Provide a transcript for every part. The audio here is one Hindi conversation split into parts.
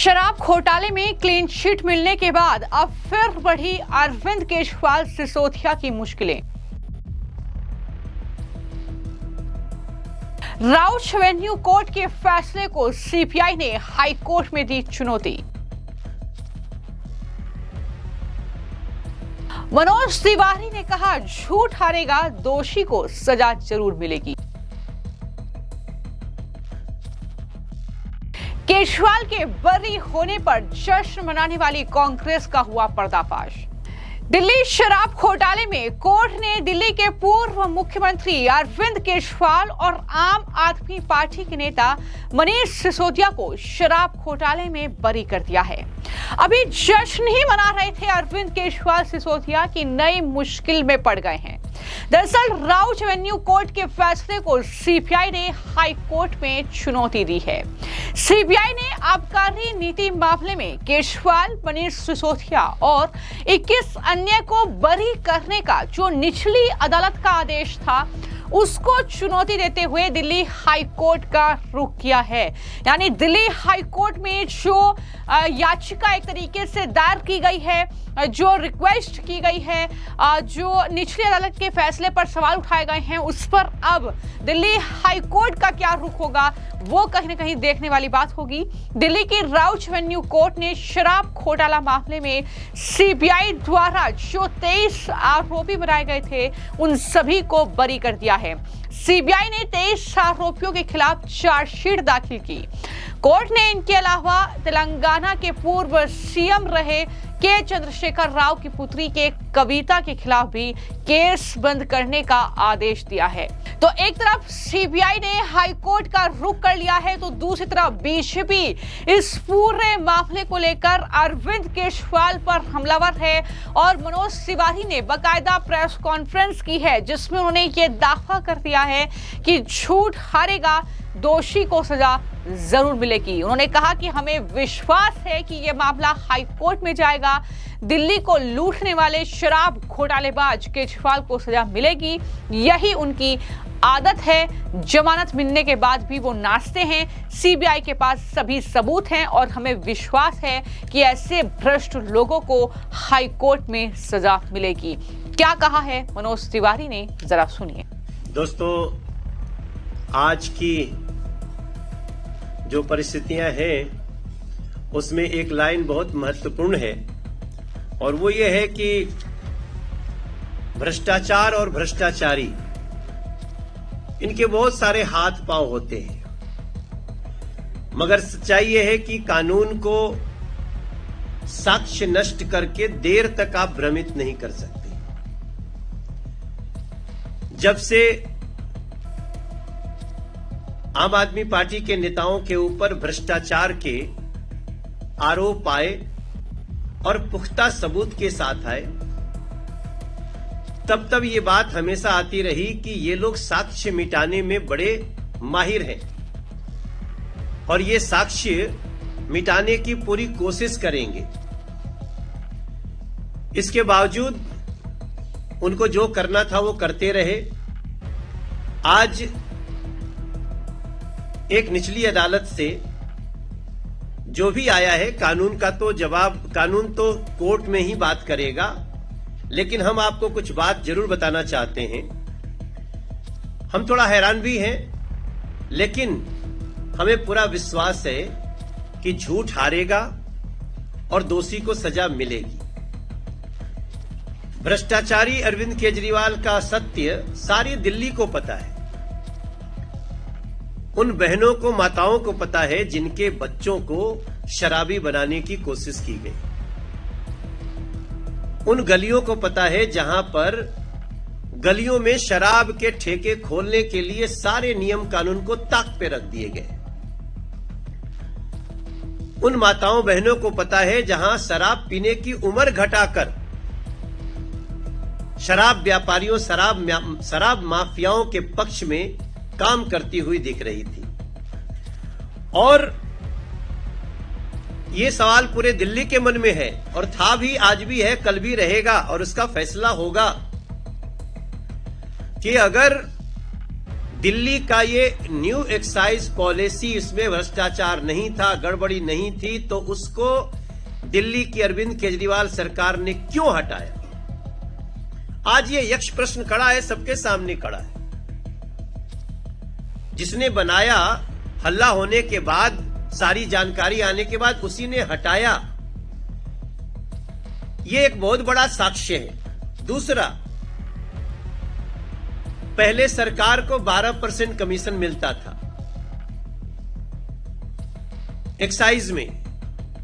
शराब घोटाले में क्लीन चिट मिलने के बाद अब फिर बढ़ी अरविंद केजरीवाल सिसोदिया की मुश्किलें। राउत एवेन्यू कोर्ट के फैसले को सीबीआई ने हाई कोर्ट में दी चुनौती। मनोज तिवारी ने कहा, झूठ हारेगा, दोषी को सजा जरूर मिलेगी। केजरीवाल के बरी होने पर जश्न मनाने वाली कांग्रेस का हुआ पर्दाफाश। दिल्ली शराब घोटाले में कोर्ट ने दिल्ली के पूर्व मुख्यमंत्री अरविंद केजरीवाल और आम आदमी पार्टी के नेता मनीष सिसोदिया को शराब घोटाले में बरी कर दिया है। अभी जश्न ही मना रहे थे अरविंद केजरीवाल सिसोदिया की नई मुश्किल में पड़ गए हैं। दरअसल राउत एवेन्यू कोर्ट के फैसले को सीबीआई ने हाई कोर्ट में चुनौती दी है। सीबीआई ने आबकारी नीति मामले में केजरीवाल, मनीष सिसोदिया और 21 अन्य को बरी करने का जो निचली अदालत का आदेश था उसको चुनौती देते हुए दिल्ली हाई कोर्ट का रुख किया है। यानी दिल्ली हाई कोर्ट में जो याचिका एक तरीके से दायर की गई है, जो रिक्वेस्ट की गई है, जो निचली अदालत के फैसले पर सवाल उठाए गए हैं, उस पर अब दिल्ली हाई कोर्ट का क्या रुख होगा वो कहीं ना कहीं देखने वाली बात होगी। दिल्ली की राउत एवेन्यू कोर्ट ने शराब घोटाला मामले में सीबीआई द्वारा जो 23 आरोपी बनाए गए थे उन सभी को बरी कर दिया है। सीबीआई ने 23 आरोपियों के खिलाफ चार्जशीट दाखिल की। कोर्ट ने इनके अलावा तेलंगाना के पूर्व सीएम रहे के चंद्रशेखर राव की पुत्री के कविता के खिलाफ भी केस बंद करने का आदेश दिया है। तो एक तरफ सीबीआई ने हाई कोर्ट का रुख कर लिया है, तो दूसरी तरफ बीजेपी इस पूरे मामले को लेकर अरविंद केजरीवाल पर हमलावर है और मनोज तिवारी ने बाकायदा प्रेस कॉन्फ्रेंस की है जिसमें उन्होंने ये दावा कर दिया है कि झूठ हारेगा, दोषी को सजा जरूर मिलेगी। उन्होंने कहा कि हमें विश्वास है कि यह मामला हाई कोर्ट में जाएगा। दिल्ली को लूटने वाले शराब घोटालेबाज केजरीवाल को सजा मिलेगी, यही उनकी आदत है। जमानत मिलने के बाद भी वो नाचते हैं। सीबीआई के पास सभी सबूत हैं और हमें विश्वास है कि ऐसे भ्रष्ट लोगों को हाई कोर्ट में सजा मिलेगी। क्या कहा है मनोज तिवारी ने, जरा सुनिए। दोस्तों, आज की जो परिस्थितियां हैं उसमें एक लाइन बहुत महत्वपूर्ण है और वो ये है कि भ्रष्टाचार और भ्रष्टाचारी इनके बहुत सारे हाथ पांव होते हैं, मगर सच्चाई ये है कि कानून को साक्ष्य नष्ट करके देर तक आप भ्रमित नहीं कर सकते। जब से आम आदमी पार्टी के नेताओं के ऊपर भ्रष्टाचार के आरोप आए और पुख्ता सबूत के साथ आए, तब ये बात हमेशा आती रही कि ये लोग साक्ष्य मिटाने में बड़े माहिर हैं और ये साक्ष्य मिटाने की पूरी कोशिश करेंगे। इसके बावजूद उनको जो करना था वो करते रहे। आज एक निचली अदालत से जो भी आया है, कानून का तो जवाब, कानून तो कोर्ट में ही बात करेगा, लेकिन हम आपको कुछ बात जरूर बताना चाहते हैं। हम थोड़ा हैरान भी हैं, लेकिन हमें पूरा विश्वास है कि झूठ हारेगा और दोषी को सजा मिलेगी। भ्रष्टाचारी अरविंद केजरीवाल का सत्य सारी दिल्ली को पता है। उन बहनों को, माताओं को पता है जिनके बच्चों को शराबी बनाने की कोशिश की गई। उन गलियों को पता है जहां पर गलियों में शराब के ठेके खोलने के लिए सारे नियम कानून को ताक पे रख दिए गए। उन माताओं बहनों को पता है जहां शराब पीने की उम्र घटाकर शराब व्यापारियों, शराब माफियाओं के पक्ष में काम करती हुई दिख रही थी। और ये सवाल पूरे दिल्ली के मन में है और था भी, आज भी है, कल भी रहेगा और उसका फैसला होगा कि अगर दिल्ली का ये न्यू एक्साइज पॉलिसी, इसमें भ्रष्टाचार नहीं था, गड़बड़ी नहीं थी, तो उसको दिल्ली की अरविंद केजरीवाल सरकार ने क्यों हटाया? आज ये यक्ष प्रश्न खड़ा है, सबके सामने खड़ा है। जिसने बनाया, हल्ला होने के बाद, सारी जानकारी आने के बाद उसी ने हटाया, ये एक बहुत बड़ा साक्ष्य है। दूसरा, पहले सरकार को 12% कमीशन मिलता था एक्साइज में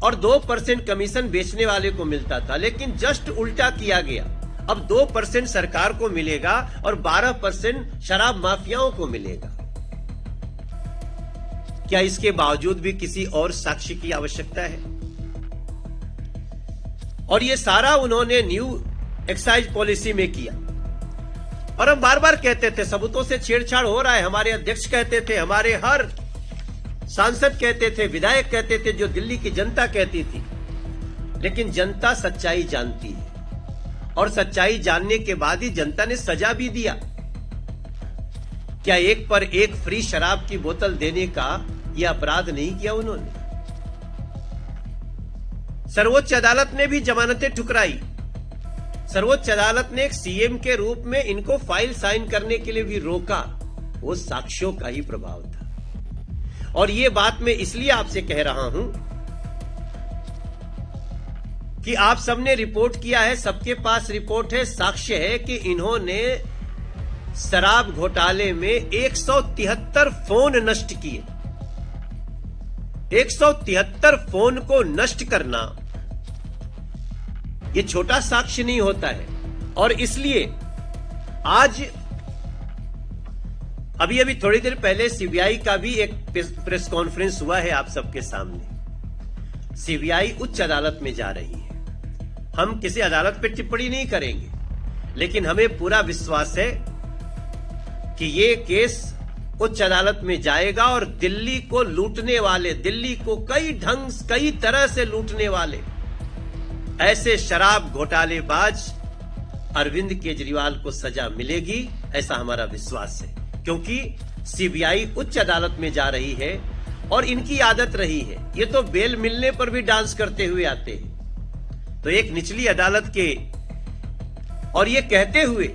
और 2% कमीशन बेचने वाले को मिलता था, लेकिन जस्ट उल्टा किया गया। अब 2% सरकार को मिलेगा और 12% शराब माफियाओं को मिलेगा। क्या इसके बावजूद भी किसी और साक्ष्य की आवश्यकता है? और ये सारा उन्होंने न्यू एक्साइज पॉलिसी में किया। और हम बार बार कहते थे सबूतों से छेड़छाड़ हो रहा है, हमारे अध्यक्ष कहते थे, हमारे हर सांसद कहते थे, विधायक कहते थे, जो दिल्ली की जनता कहती थी। लेकिन जनता सच्चाई जानती है और सच्चाई जानने के बाद ही जनता ने सजा भी दिया। क्या एक पर एक फ्री शराब की बोतल देने का यह अपराध नहीं किया उन्होंने? सर्वोच्च अदालत ने भी जमानतें ठुकराई। सर्वोच्च अदालत ने एक सीएम के रूप में इनको फाइल साइन करने के लिए भी रोका। वो साक्ष्यों का ही प्रभाव था। और ये बात मैं इसलिए आपसे कह रहा हूं कि आप सबने रिपोर्ट किया है, सबके पास रिपोर्ट है, साक्ष्य है कि इन्होंने शराब घोटाले में 173 फोन नष्ट किए। 173 फोन को नष्ट करना ये छोटा साक्ष्य नहीं होता है। और इसलिए आज अभी थोड़ी देर पहले सीबीआई का भी एक प्रेस कॉन्फ्रेंस हुआ है आप सबके सामने। सीबीआई उच्च अदालत में जा रही है। हम किसी अदालत पर टिप्पणी नहीं करेंगे, लेकिन हमें पूरा विश्वास है कि ये केस उच्च अदालत में जाएगा और दिल्ली को लूटने वाले, दिल्ली को कई तरह से लूटने वाले ऐसे शराब घोटालेबाज अरविंद केजरीवाल को सजा मिलेगी, ऐसा हमारा विश्वास है। क्योंकि सीबीआई उच्च अदालत में जा रही है और इनकी आदत रही है, ये तो बेल मिलने पर भी डांस करते हुए आते हैं। तो एक निचली अदालत के और ये कहते हुए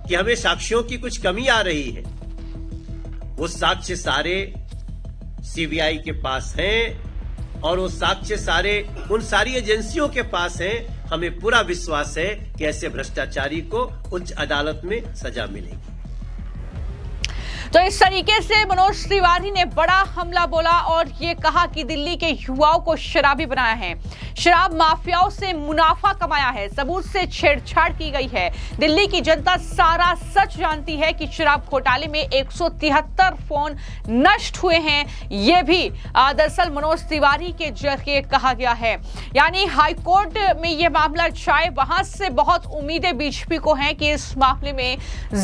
कि हमें साक्ष्यों की कुछ कमी आ रही है, वो साक्ष्य सारे सीबीआई के पास हैं और वो साक्ष्य सारे उन सारी एजेंसियों के पास हैं। हमें पूरा विश्वास है कि ऐसे भ्रष्टाचारी को उच्च अदालत में सजा मिलेगी। तो इस तरीके से मनोज तिवारी ने बड़ा हमला बोला और ये कहा कि दिल्ली के युवाओं को शराबी बनाया है, शराब माफियाओं से मुनाफा कमाया है, सबूत से छेड़छाड़ की गई है। दिल्ली की जनता सारा सच जानती है कि शराब घोटाले में 173 फोन नष्ट हुए हैं। ये भी दरअसल मनोज तिवारी के जरिए कहा गया है। यानी हाईकोर्ट में ये मामला जाए, वहां से बहुत उम्मीदें बीजेपी को हैं कि इस मामले में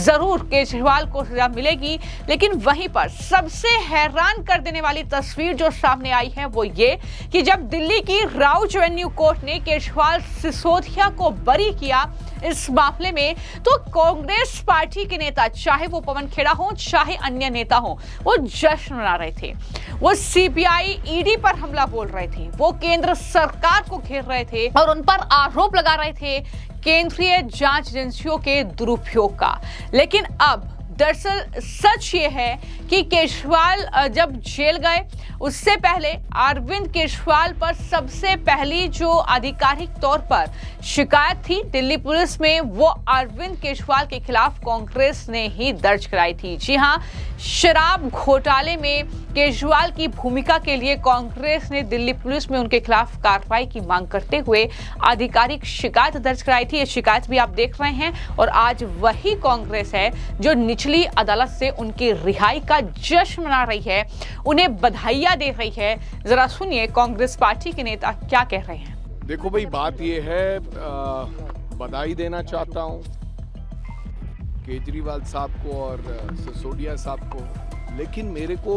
जरूर केजरीवाल को सजा मिलेगी। लेकिन वहीं पर सबसे हैरान कर देने वाली तस्वीर जो सामने आई है वो ये कि जब दिल्ली की राउज एवेन्यू कोर्ट ने केजरीवाल सिसोदिया को बरी किया इस मामले में, तो कांग्रेस पार्टी के नेता, चाहे वो पवन खेड़ा हो चाहे अन्य नेता हो, वो जश्न मना रहे थे। वो सीबीआई ईडी पर हमला बोल रहे थे, वो केंद्र सरकार को घेर रहे थे और उन पर आरोप लगा रहे थे केंद्रीय जांच एजेंसियों के दुरुपयोग का। लेकिन अब दरअसल सच ये है कि केजरीवाल जब जेल गए उससे पहले अरविंद केजरीवाल पर सबसे पहली जो आधिकारिक तौर पर शिकायत थी दिल्ली पुलिस में, वो अरविंद केजरीवाल के खिलाफ कांग्रेस ने ही दर्ज कराई थी। जी हां, शराब घोटाले में केजरीवाल की भूमिका के लिए कांग्रेस ने दिल्ली पुलिस में उनके खिलाफ कार्रवाई की मांग करते हुए आधिकारिक शिकायत दर्ज कराई थी। ये शिकायत भी आप देख रहे हैं और आज वही कांग्रेस है जो निचली अदालत से उनकी रिहाई का जश्न मना रही है, उन्हें बधाइयां दे रही है। जरा सुनिए कांग्रेस पार्टी के नेता क्या कह रहे हैं। देखो भाई, बात यह है, बधाई देना चाहता हूं केजरीवाल साहब को और सिसोदिया साहब को, लेकिन मेरे को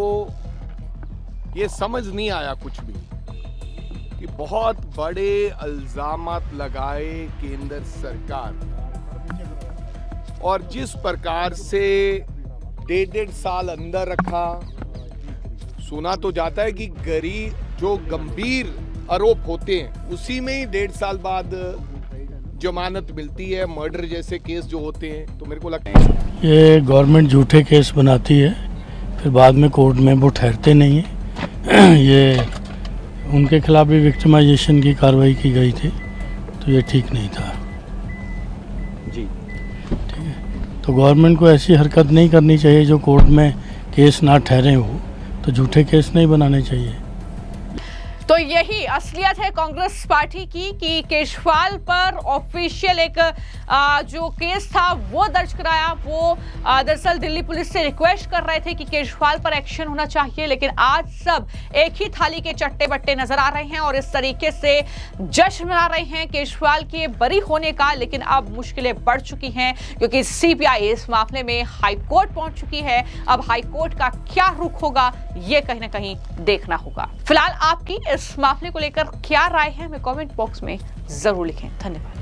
ये समझ नहीं आया कुछ भी कि बहुत बड़े इल्जामात लगाए केंद्र सरकार और जिस प्रकार से 1.5 साल अंदर रखा। सुना तो जाता है कि जो गंभीर आरोप होते हैं उसी में ही 1.5 साल बाद जमानत मिलती है, मर्डर जैसे केस जो होते हैं। तो मेरे को लगता है ये गवर्नमेंट झूठे केस बनाती है, फिर बाद में कोर्ट में वो ठहरते नहीं है। ये उनके खिलाफ भी विक्टिमाइजेशन की कार्रवाई की गई थी, तो ये ठीक नहीं था जी। ठीक है, तो गवर्नमेंट को ऐसी हरकत नहीं करनी चाहिए जो कोर्ट में केस ना ठहरे हो, तो झूठे केस नहीं बनाने चाहिए। तो यही असलियत है कांग्रेस पार्टी की कि केजरीवाल पर ऑफिशियल एक जो केस था वो दर्ज कराया। वो दरअसल दिल्ली पुलिस से रिक्वेस्ट कर रहे थे कि केजरीवाल पर एक्शन होना चाहिए, लेकिन आज सब एक ही थाली के चट्टे बट्टे नजर आ रहे हैं और इस तरीके से जश्न मना रहे हैं केजरीवाल के बरी होने का। लेकिन अब मुश्किलें बढ़ चुकी हैं क्योंकि सीबीआई इस मामले में हाईकोर्ट पहुंच चुकी है। अब हाईकोर्ट का क्या रुख होगा ये कहीं ना कहीं देखना होगा। फिलहाल आपकी इस मामले को लेकर क्या राय है हमें कमेंट बॉक्स में जरूर लिखें। धन्यवाद।